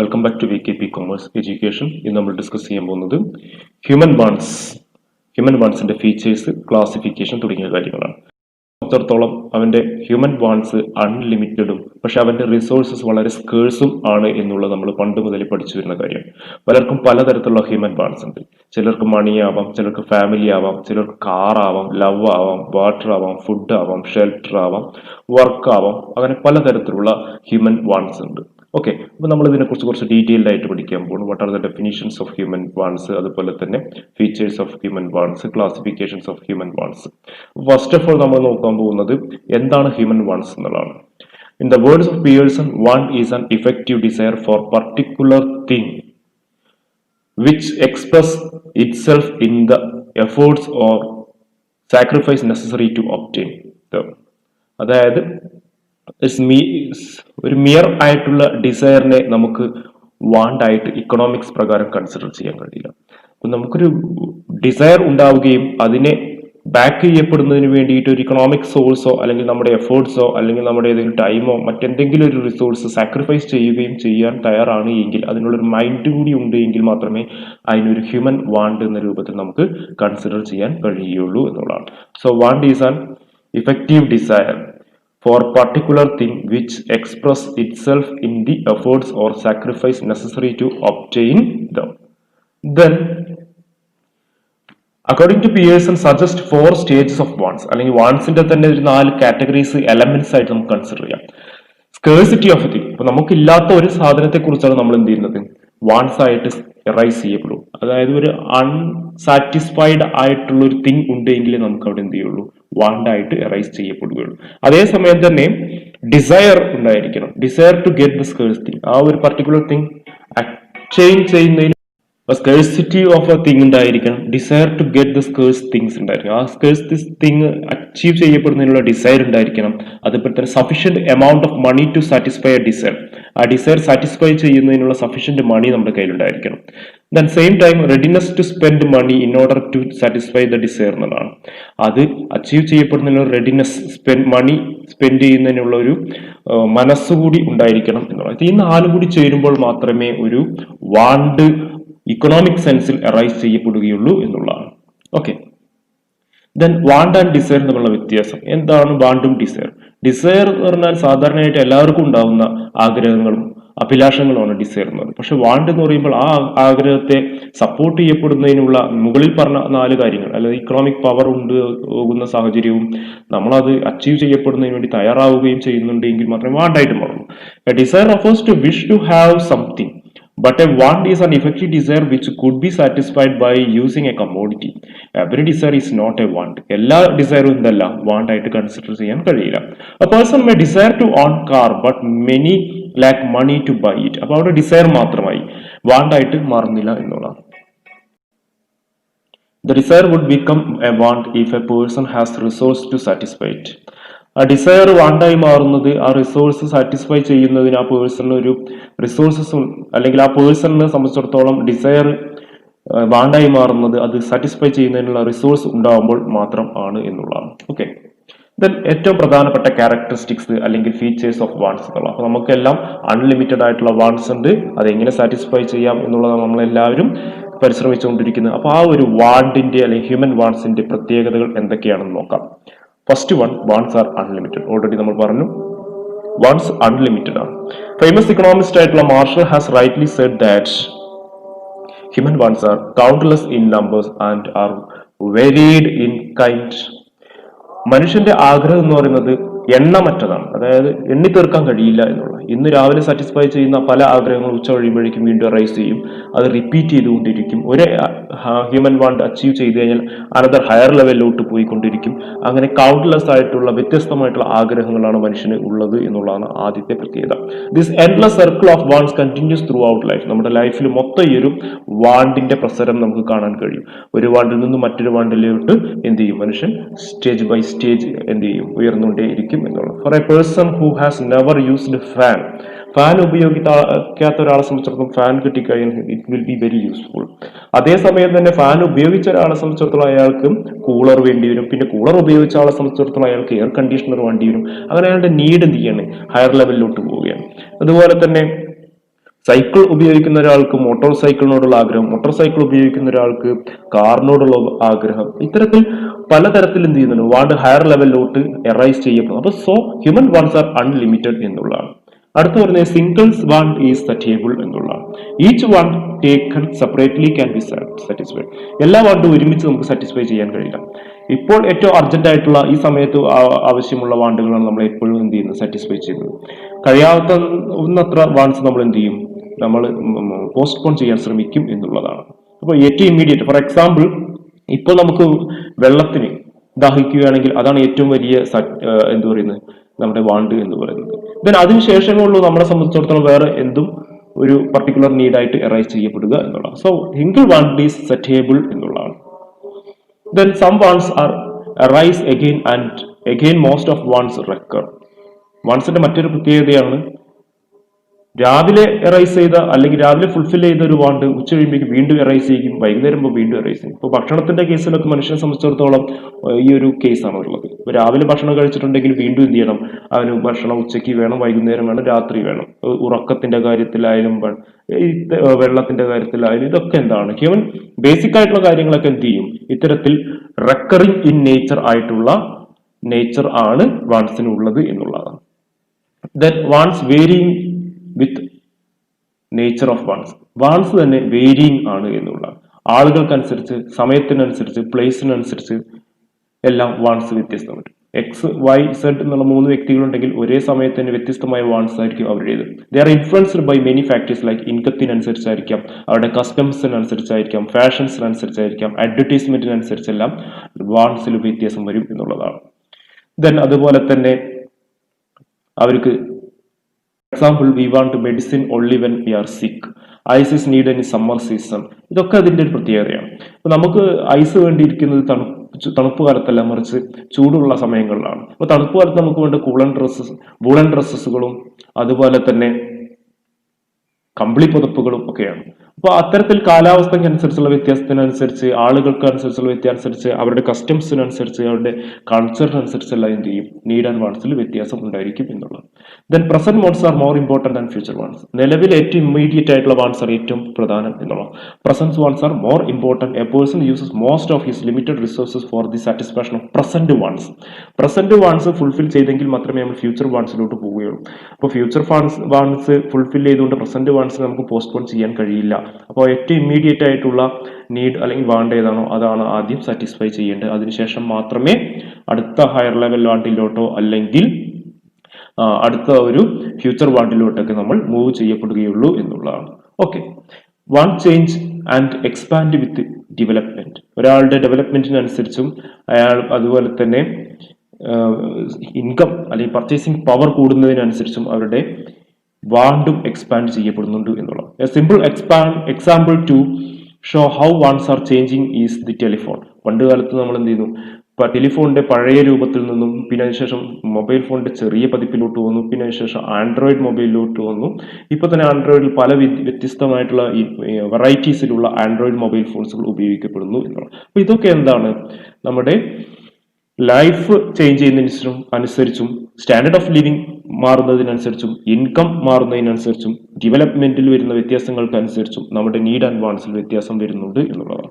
Welcome back to VKP commerce education. ഇന്ന് നമ്മൾ discuss ചെയ്യാൻ പോകുന്നത് ഹ്യൂമൻ വാൺസിന്റെ ഫീച്ചേഴ്സ്, ക്ലാസിഫിക്കേഷൻ തുടങ്ങിയ കാര്യങ്ങളാണ്. സംബന്ധിച്ചിടത്തോളം അവന്റെ ഹ്യൂമൻ വാൺസ് അൺലിമിറ്റഡും പക്ഷെ അവന്റെ റിസോഴ്സസ് വളരെ സ്കേഴ്സും ആണ് എന്നുള്ളത് നമ്മൾ പണ്ട് മുതൽ പഠിച്ചു വരുന്ന കാര്യമാണ്. പലർക്കും പലതരത്തിലുള്ള ഹ്യൂമൻ വാൺസ് ഉണ്ട്. ചിലർക്ക് മണി ആവാം, ചിലർക്ക് ഫാമിലി ആവാം, ചിലർക്ക് കാർ ആവാം, ലവ് ആവാം, വാട്ടർ ആവാം, ഫുഡ് ആവാം, ഷെൽട്ടർ ആവാം, വർക്ക് ആവാം. അങ്ങനെ പലതരത്തിലുള്ള ഹ്യൂമൻ വാൺസ് ഉണ്ട്. ഓക്കെ, അപ്പൊ നമ്മൾ ഇതിനെക്കുറിച്ച് കുറച്ച് ഡീറ്റെയിൽഡ് ആയിട്ട് പഠിക്കാൻ പോകുന്നു. What are the definitions of human wants, അതുപോലെ തന്നെ features of human wants, classifications of human wants. First of all നമ്മൾ നോക്കാൻ പോകുന്നത് എന്താണ് ഹ്യൂമൻ വാൺസ് എന്നുള്ളതാണ്. In the words of Pearson, want is an effective desire for particular thing which express itself in the efforts or sacrifice necessary to obtain them. അതായത് ഒരു mere ആയിട്ടുള്ള ഡിസയറിനെ നമുക്ക് want ആയിട്ട് ഇക്കണോമിക്സ് പ്രകാരം കൺസിഡർ ചെയ്യാൻ കഴിയില്ല. അപ്പൊ നമുക്കൊരു ഡിസയർ ഉണ്ടാവുകയും അതിനെ ബാക്ക് ചെയ്യപ്പെടുന്നതിന് വേണ്ടിയിട്ട് ഒരു ഇക്കണോമിക് സോഴ്സോ അല്ലെങ്കിൽ നമ്മുടെ എഫേർട്സോ അല്ലെങ്കിൽ നമ്മുടെ ഏതെങ്കിലും ടൈമോ മറ്റെന്തെങ്കിലും ഒരു റിസോഴ്സ് സാക്രിഫൈസ് ചെയ്യുകയും ചെയ്യാൻ തയ്യാറാണ് എങ്കിൽ, അതിനുള്ളൊരു മൈൻഡ് കൂടി ഉണ്ട് എങ്കിൽ മാത്രമേ അതിനൊരു ഹ്യൂമൻ വാണ്ട് എന്ന രൂപത്തിൽ നമുക്ക് കൺസിഡർ ചെയ്യാൻ കഴിയുള്ളൂ എന്നുള്ളതാണ്. So want is an effective desire for particular thing which express itself in the efforts or sacrifice necessary to obtain them. Then according to Pearson suggest 4 stages of wants. അല്ലെങ്കിൽ വാൺസിന്റെ തന്നെ ഒരു 4 categories elements ആയിട്ട് നമുക്ക് consider ചെയ്യാം. Scarcity of a thing, ഇപ്പൊ നമുക്കില്ലാത്ത ഒരു സാധനത്തെ കുറിച്ചാണ് നമ്മൾ എന്ത് ചെയ്യുന്നത്, വാൺസ് ആയിട്ട് എറൈസ് ചെയ്യപ്പെടും. അതായത് ഒരു അൺസാറ്റിസ്ഫൈഡ് ആയിട്ടുള്ള ഒരു തിങ് ഉണ്ടെങ്കിൽ നമുക്ക് അവിടെ എന്ത് ചെയ്യുള്ളൂ, വാണ്ടായിട്ട് എറൈസ് ചെയ്യപ്പെടുകയുള്ളൂ. അതേസമയം തന്നെ ഡിസയർ ഉണ്ടായിരിക്കണം. Desire to get the scarce thing, ആ ഒരു പർട്ടിക്കുലർ തിങ് അച്ചൈൻ ചെയ്യുന്നതിന് സ്കേഴ്സിറ്റി ഓഫ് എ തിങ് ഉണ്ടായിരിക്കണം. Desire to get the scarce things ഉണ്ടായിരിക്കണം. ആ സ്കേഴ്സ് തിങ് അച്ചീവ് ചെയ്യപ്പെടുന്നതിനുള്ള ഡിസയർ ഉണ്ടായിരിക്കണം. അതുപോലെ തന്നെ sufficient amount of money to satisfy a desire, ആ ഡിസയർ സാറ്റിസ്ഫൈ ചെയ്യുന്നതിനുള്ള സഫീഷ്യന്റ് മണി നമ്മുടെ കയ്യിലുണ്ടായിരിക്കണം. Then same time readiness to spend money in order to satisfy the desire എന്നുള്ളതാണ്. അത് അച്ചീവ് ചെയ്യപ്പെടുന്നതിനുള്ള റെഡിനെസ്, മണി സ്പെൻഡ് ചെയ്യുന്നതിനുള്ള ഒരു മനസ്സുകൂടി ഉണ്ടായിരിക്കണം എന്നുള്ളത്. ഈ 4 കൂടി ചേരുമ്പോൾ മാത്രമേ ഒരു വാണ്ട് ഇക്കണോമിക് സെൻസിൽ എറൈസ് ചെയ്യപ്പെടുകയുള്ളൂ എന്നുള്ളതാണ്. Okay, then want and desire തമ്മിലുള്ള വ്യത്യാസം എന്താണ്? വാണ്ടും ഡിസയർ. ഡിസയർ എന്ന് പറഞ്ഞാൽ സാധാരണയായിട്ട് എല്ലാവർക്കും ഉണ്ടാവുന്ന ആഗ്രഹങ്ങളും അഭിലാഷങ്ങളുമാണ് ഡിസയർ എന്ന് പറയുന്നത്. പക്ഷെ വാണ്ട് എന്ന് പറയുമ്പോൾ ആ ആഗ്രഹത്തെ സപ്പോർട്ട് ചെയ്യപ്പെടുന്നതിനുള്ള മുകളിൽ പറഞ്ഞ 4 കാര്യങ്ങൾ, അല്ലെങ്കിൽ ഇക്കണോമിക് പവർ പോകുന്ന സാഹചര്യവും നമ്മളത് അച്ചീവ് ചെയ്യപ്പെടുന്നതിന് വേണ്ടി തയ്യാറാവുകയും ചെയ്യുന്നുണ്ടെങ്കിൽ മാത്രമേ വാണ്ടായിട്ട് മാറുള്ളൂ. Desire refers to wish to have something, but a want is an effective desire which could be satisfied by using a commodity. Every desire is not a want. എല്ലാ ഡിസയറും എന്തല്ല, വാണ്ട് ആയിട്ട് കൺസിഡർ ചെയ്യാൻ കഴിയില്ല. A person may desire to own car but many lack money to buy it. അപ്പോൾ അവിടെ desire മാത്രമായി, want ആയിട്ട് മാറുന്നില്ല എന്നുള്ളതാണ്. The desire would become a want if a person has resource to satisfy it. ആ desire വാണ്ടായി മാറുന്നത് ആ resource satisfy ചെയ്യുന്നതിന് ആ പേഴ്സണിന് ഒരു റിസോഴ്സസ്, അല്ലെങ്കിൽ ആ പേഴ്സണിനെ സംബന്ധിച്ചിടത്തോളം ഡിസയർ വാണ്ടായി മാറുന്നത് അത് സാറ്റിസ്ഫൈ ചെയ്യുന്നതിനുള്ള റിസോഴ്സ് ഉണ്ടാകുമ്പോൾ മാത്രം ആണ് എന്നുള്ളതാണ്. ഓക്കെ, ദെൻ ഏറ്റവും പ്രധാനപ്പെട്ട ക്യാരക്ടറിസ്റ്റിക്സ് അല്ലെങ്കിൽ ഫീച്ചേഴ്സ് ഓഫ് വാൺസ് എന്നുള്ള. അപ്പൊ നമുക്കെല്ലാം അൺലിമിറ്റഡ് ആയിട്ടുള്ള വാൺസ് ഉണ്ട്, അതെങ്ങനെ സാറ്റിസ്ഫൈ ചെയ്യാം എന്നുള്ളതാണ് നമ്മളെല്ലാവരും പരിശ്രമിച്ചുകൊണ്ടിരിക്കുന്നത്. അപ്പൊ ആ ഒരു വാണ്ടിന്റെ അല്ലെങ്കിൽ ഹ്യൂമൻ വാൺസിന്റെ പ്രത്യേകതകൾ എന്തൊക്കെയാണെന്ന് നോക്കാം. First one, wants are unlimited. Already നമ്മൾ പറഞ്ഞു, വാൺസ് അൺലിമിറ്റഡ് ആണ്. ഫേമസ് ഇക്കണോമിസ്റ്റ് ആയിട്ടുള്ള Marshall has rightly said that human wants are countless in numbers and are varied in kind. മനുഷ്യന്റെ ആഗ്രഹം എന്ന് പറയുന്നത് എണ്ണമറ്റതാണ്, അതായത് എണ്ണി തീർക്കാൻ കഴിയില്ല എന്നുള്ള. ഇന്ന് രാവിലെ സാറ്റിസ്ഫൈ ചെയ്യുന്ന പല ആഗ്രഹങ്ങളും ഉച്ച കഴിയുമ്പോഴേക്കും വീണ്ടും റൈസ് ചെയ്യും, അത് റിപ്പീറ്റ് ചെയ്തുകൊണ്ടിരിക്കും. ഒരു ഹ്യൂമൻ വാണ്ട് അച്ചീവ് ചെയ്ത് കഴിഞ്ഞാൽ അനദർ ഹയർ ലെവലിലോട്ട് പോയിക്കൊണ്ടിരിക്കും. അങ്ങനെ കൗണ്ട്ലെസ് ആയിട്ടുള്ള വ്യത്യസ്തമായിട്ടുള്ള ആഗ്രഹങ്ങളാണ് മനുഷ്യന് ഉള്ളത് എന്നുള്ളതാണ് ആദ്യത്തെ പ്രത്യേകത. This endless circle of wants continuous through out life. നമ്മുടെ ലൈഫിൽ മൊത്തം ഈ ഒരു വാണ്ടിന്റെ പ്രസരം നമുക്ക് കാണാൻ കഴിയും. ഒരു വാണ്ടിൽ നിന്ന് മറ്റൊരു വാണ്ടിലോട്ട് എന്ത് ചെയ്യും, മനുഷ്യൻ സ്റ്റേജ് ബൈ സ്റ്റേജ് എന്ത് ചെയ്യും, ഉയർന്നുകൊണ്ടേ ഇരിക്കും എന്നുള്ളത്. For a person who has never used fan ഉപയോഗിക്കാത്ത ഒരാളെ സംബന്ധിച്ചിടത്തോളം ഫാൻ കിട്ടിക്കഴിഞ്ഞാൽ it will be very useful. അതേസമയം തന്നെ ഫാൻ ഉപയോഗിച്ച ഒരാളെ സംബന്ധിച്ചിടത്തോളം അയാൾക്ക് കൂളർ വേണ്ടി വരും. പിന്നെ കൂളർ ഉപയോഗിച്ച ആളെ സംബന്ധിച്ചിടത്തോളം അയാൾക്ക് എയർ കണ്ടീഷണർ വേണ്ടി വരും. അങ്ങനെ അയാളുടെ നീഡ് എന്ത് ചെയ്യാണ്, ഹയർ ലെവലിലോട്ട് പോവുകയാണ്. അതുപോലെ തന്നെ സൈക്കിൾ ഉപയോഗിക്കുന്ന ഒരാൾക്ക് മോട്ടോർ സൈക്കിളിനോടുള്ള ആഗ്രഹം, മോട്ടോർ സൈക്കിൾ ഉപയോഗിക്കുന്ന ഒരാൾക്ക് കാറിനോടുള്ള ആഗ്രഹം, ഇത്തരത്തിൽ പലതരത്തിൽ എന്ത് ചെയ്യുന്നുണ്ട്, വാണ്ട് ഹയർ ലെവലിലോട്ട് എറൈസ് ചെയ്യപ്പെടും. അപ്പൊ so human wants R unlimited എന്നുള്ളതാണ്. അടുത്ത് പറയുന്നത് സിംഗിൾസ് വാണ്ട് ഈസ് സറ്റേബിൾ എന്നുള്ളതാണ്. Each want taken separately can be satisfied. എല്ലാ വാണ്ടും ഒരുമിച്ച് നമുക്ക് സാറ്റിസ്ഫൈ ചെയ്യാൻ കഴിയില്ല. ഇപ്പോൾ ഏറ്റവും അർജന്റ് ആയിട്ടുള്ള ഈ സമയത്ത് ആവശ്യമുള്ള വാണ്ടുകളാണ് നമ്മൾ എപ്പോഴും എന്ത് ചെയ്യുന്നത്, സാറ്റിസ്ഫൈ ചെയ്യുന്നത്. കഴിയാവുന്നത്ര വാണ്ട്സ് നമ്മൾ എന്ത് ചെയ്യും, നമ്മൾ പോസ്റ്റ്പോൺ ചെയ്യാൻ ശ്രമിക്കും എന്നുള്ളതാണ്. അപ്പോൾ ഏറ്റവും ഇമ്മീഡിയറ്റ്, ഫോർ എക്സാമ്പിൾ ഇപ്പോൾ നമുക്ക് വെള്ളത്തിന് ദാഹിക്കുകയാണെങ്കിൽ അതാണ് ഏറ്റവും വലിയ എന്ത് പറയുന്നത്, നമ്മുടെ വാണ്ട് എന്ന് പറയുന്നത്. ദെൻ അതിനുശേഷമേ നമ്മളെ സംബന്ധിച്ചിടത്തോളം വേറെ എന്തും ഒരു പർട്ടിക്കുലർ നീഡായിട്ട് എറൈസ് ചെയ്യപ്പെടുക എന്നുള്ളതാണ്. സോ സിംഗിൾ വാണ്ട് ഈസ് സെറ്റേബിൾ എന്നുള്ളതാണ്. Then some wants are arise again and again most of wants recur. വാൺസിന്റെ മറ്റൊരു പ്രത്യേകതയാണ് രാവിലെ എറൈസ് ചെയ്ത അല്ലെങ്കിൽ രാവിലെ ഫുൾഫിൽ ചെയ്ത ഒരു വാണ്ട് ഉച്ച കഴിയുമ്പോഴേക്കും വീണ്ടും എറൈസ് ചെയ്യും, വൈകുന്നേരം വീണ്ടും എറൈസ് ചെയ്യും. ഇപ്പോൾ ഭക്ഷണത്തിന്റെ കേസിലൊക്കെ മനുഷ്യനെ സംബന്ധിച്ചിടത്തോളം ഈ ഒരു കേസാണ് ഉള്ളത്. ഇപ്പോൾ രാവിലെ ഭക്ഷണം കഴിച്ചിട്ടുണ്ടെങ്കിൽ വീണ്ടും എന്ത് ചെയ്യണം, അവന് ഭക്ഷണം ഉച്ചയ്ക്ക് വേണം, വൈകുന്നേരം വേണം, രാത്രി വേണം. ഉറക്കത്തിന്റെ കാര്യത്തിലായാലും വെള്ളത്തിന്റെ കാര്യത്തിലായാലും ഇതൊക്കെ എന്താണ്, ഹ്യൂമൻ ബേസിക് ആയിട്ടുള്ള കാര്യങ്ങളൊക്കെ എന്ത് ചെയ്യും, ഇത്തരത്തിൽ റെക്കറിങ് ഇൻ നേച്ചർ ആയിട്ടുള്ള നേച്ചർ ആണ് വാൺസിനുള്ളത് എന്നുള്ളതാണ്. Then wants varying with nature of wants. Wants തന്നെ വേരിയിങ് ആണ് എന്നുള്ള, ആളുകൾക്കനുസരിച്ച്, സമയത്തിനനുസരിച്ച്, പ്ലേസിനനുസരിച്ച് എല്ലാം വാൺസ് വ്യത്യസ്തമുണ്ട്. എക്സ് വൈ സെഡ് എന്നുള്ള 3 വ്യക്തികളുണ്ടെങ്കിൽ ഒരേ സമയത്ത് തന്നെ വ്യത്യസ്തമായ വാൺസ് ആയിരിക്കും അവരുടേത്. They are influenced by many factors like ഇൻകത്തിനനുസരിച്ചായിരിക്കാം, അവരുടെ കസ്റ്റംസിനനുസരിച്ചായിരിക്കാം, ഫാഷൻസിനനുസരിച്ചായിരിക്കാം, അഡ്വർടൈസ്മെന്റിനനുസരിച്ചെല്ലാം വാൺസിൽ വ്യത്യാസം വരും എന്നുള്ളതാണ്. ദെൻ അതുപോലെ തന്നെ അവർക്ക് example we want medicine only when we are sick, ice is need in summer season. ഇതൊക്കെ അതിന്റെ ഒരു പ്രത്യേകതയാണ്. അപ്പൊ നമുക്ക് ഐസ് വേണ്ടിയിരിക്കുന്നത് തണുപ്പ് കാലത്തല്ല, മറിച്ച് ചൂടുള്ള സമയങ്ങളിലാണ്. അപ്പൊ തണുപ്പ് കാലത്ത് നമുക്ക് വേണ്ട വൂളൻ ഡ്രസ്സസുകളും അതുപോലെ തന്നെ കമ്പിളി പുതപ്പുകളും ഒക്കെയാണ്. അപ്പോൾ അത്തരത്തിൽ കാലാവസ്ഥയ്ക്കനുസരിച്ചുള്ള വ്യത്യാസത്തിനനുസരിച്ച്, ആളുകൾക്ക് അനുസരിച്ചുള്ള വ്യത്യാസമനുസരിച്ച്, അവരുടെ കസ്റ്റംസിനനുസരിച്ച്, അവരുടെ കൾച്ചറിനനുസരിച്ചെല്ലാം എന്ത് ചെയ്യും, നീഡ് ആൻഡ് വാൺസിൽ വ്യത്യാസം ഉണ്ടായിരിക്കും എന്നുള്ളത്. Then present wants are more important and future wants. നിലവിൽ ഏറ്റവും ഇമ്മീഡിയറ്റ് ആയിട്ടുള്ള വാൺസ് ആണ് ഏറ്റവും പ്രധാനം എന്നുള്ളത്. Present wants are more important. A person uses most of his limited resources for the satisfaction of present wants. Present wants fulfil ചെയ്തെങ്കിൽ മാത്രമേ നമ്മൾ ഫ്യൂച്ചർ വാൺസിലോട്ട് പോവുകയുള്ളൂ. അപ്പോൾ ഫ്യൂച്ചർ വാൺസ് ഫുൾഫിൽ ചെയ്തുകൊണ്ട് പ്രസന്റ് വാൺസ് നമുക്ക് പോസ്റ്റ്പോൺ ചെയ്യാൻ കഴിയില്ല. അപ്പോൾ ഏറ്റവും ഇമ്മീഡിയറ്റ് ആയിട്ടുള്ള നീഡ് അല്ലെങ്കിൽ വാണ്ട് ഏതാണോ അതാണ് ആദ്യം സാറ്റിസ്ഫൈ ചെയ്യേണ്ടത്. അതിനുശേഷം മാത്രമേ അടുത്ത ഹയർ ലെവൽ വാണ്ടിലോട്ടോ അല്ലെങ്കിൽ അടുത്ത ഒരു ഫ്യൂച്ചർ വാണ്ടിലോട്ടൊക്കെ നമ്മൾ മൂവ് ചെയ്യപ്പെടുകയുള്ളൂ എന്നുള്ളതാണ്. Okay, want change and expand with development. ഒരാളുടെ ഡെവലപ്മെന്റിനനുസരിച്ചും അയാൾ അതുപോലെ തന്നെ ഇൻകം അല്ലെങ്കിൽ പർച്ചേസിംഗ് പവർ കൂടുന്നതിനനുസരിച്ചും അവരുടെ വാണ്ടും എക്സ്പാൻഡ് ചെയ്യപ്പെടുന്നുണ്ട് എന്നുള്ളത്. A simple example to show how wants are changing is the telephone. പണ്ട് കാലത്ത് നമ്മൾ എന്ത് ചെയ്യുന്നു, ടെലിഫോണിന്റെ പഴയ രൂപത്തിൽ നിന്നും പിന്നെ അതിനുശേഷം മൊബൈൽ ഫോണിന്റെ ചെറിയ പതിപ്പിലോട്ട് വന്നു, പിന്നെ അതിനുശേഷം ആൻഡ്രോയിഡ് മൊബൈലിലോട്ട് വന്നു. ഇപ്പൊ തന്നെ ആൻഡ്രോയിഡിൽ പല വ്യത്യസ്തമായിട്ടുള്ള വെറൈറ്റീസിലുള്ള ആൻഡ്രോയിഡ് മൊബൈൽ ഫോൺസുകൾ ഉപയോഗിക്കപ്പെടുന്നു എന്നുള്ളത്. അപ്പൊ ഇതൊക്കെ എന്താണ്, നമ്മുടെ ലൈഫ് ചേഞ്ച് ചെയ്യുന്നതിനനുസരിച്ചും സ്റ്റാൻഡേർഡ് ഓഫ് ലിവിങ് മാറുന്നതിനനുസരിച്ചും ഇൻകം മാറുന്നതിനനുസരിച്ചും ഡെവലപ്മെന്റിൽ വരുന്ന വ്യത്യാസങ്ങൾക്കനുസരിച്ചും നമ്മുടെ നീഡ് ആൻഡ് വാൺസിൽ വ്യത്യാസം വരുന്നുണ്ട് എന്നുള്ളതാണ്.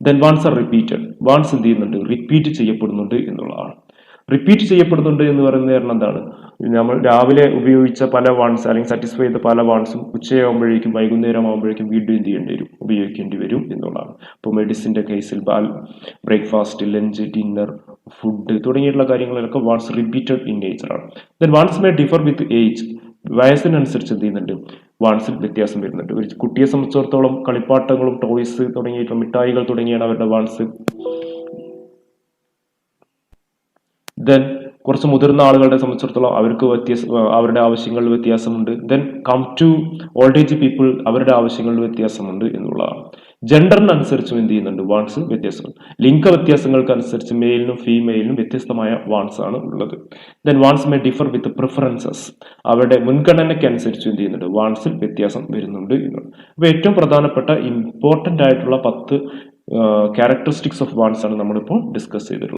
Then wants are repeated. Wants എന്ത് ചെയ്യുന്നുണ്ട്, റിപ്പീറ്റ് ചെയ്യപ്പെടുന്നുണ്ട് എന്നുള്ളതാണ്. റിപ്പീറ്റ് ചെയ്യപ്പെടുന്നുണ്ട് എന്ന് പറയുന്നത് കാരണം എന്താണ്, നമ്മൾ രാവിലെ ഉപയോഗിച്ച പല വാൺസ് അല്ലെങ്കിൽ സാറ്റിസ്ഫൈ ചെയ്ത പല വാൺസും ഉച്ചയാകുമ്പോഴേക്കും വൈകുന്നേരം ആകുമ്പോഴേക്കും വീണ്ടും എന്ത് ചെയ്യേണ്ടി വരും, ഉപയോഗിക്കേണ്ടി വരും എന്നുള്ളതാണ്. ഇപ്പോൾ മെഡിസിന്റെ കേസിൽ ബ്രേക്ക്ഫാസ്റ്റ്, ലഞ്ച്, ഡിന്നർ, ഫുഡ് തുടങ്ങിയിട്ടുള്ള കാര്യങ്ങളിലൊക്കെ വാൺസ് റിപ്പീറ്റഡ് ഇൻ നേച്ചർ ആണ്. Then wants may differ with age. വയസ്സിനനുസരിച്ച് എന്ത് ചെയ്യുന്നുണ്ട്, വാൺസിൽ വ്യത്യാസം വരുന്നുണ്ട്. ഒരു കുട്ടിയെ സംബന്ധിച്ചിടത്തോളം കളിപ്പാട്ടങ്ങളും ടോയ്സ് തുടങ്ങിയിട്ടുള്ള മിഠായികൾ തുടങ്ങിയാണ് അവരുടെ വാൺസ്. ദെൻ കുറച്ച് മുതിർന്ന ആളുകളെ സംബന്ധിച്ചിടത്തോളം അവർക്ക് അവരുടെ ആവശ്യങ്ങളിൽ വ്യത്യാസമുണ്ട്. Then come to old age people, അവരുടെ ആവശ്യങ്ങളിൽ വ്യത്യാസമുണ്ട് എന്നുള്ളതാണ്. ജെൻഡറിനനുസരിച്ചും എന്ത് ചെയ്യുന്നുണ്ട്, വാൺസ് വ്യത്യാസമുണ്ട്. ലിംഗ വ്യത്യാസങ്ങൾക്കനുസരിച്ച് മെയിലിനും ഫീമെയിലിനും വ്യത്യസ്തമായ വാൺസ് ആണ് ഉള്ളത്. ദെൻ വാൺസ് മേ ഡിഫർ വിത്ത് പ്രിഫറൻസസ്. അവരുടെ മുൻഗണനയ്ക്ക് അനുസരിച്ച് എന്ത് ചെയ്യുന്നുണ്ട്, വാൺസിൽ വ്യത്യാസം വരുന്നുണ്ട് എന്നുള്ളത്. അപ്പൊ ഏറ്റവും പ്രധാനപ്പെട്ട ഇമ്പോർട്ടന്റ് ആയിട്ടുള്ള 10 ക്യാരക്ടറിസ്റ്റിക്സ് ഓഫ് വാൺസ് ആണ് നമ്മളിപ്പോൾ ഡിസ്കസ് ചെയ്തിട്ടുള്ളത്.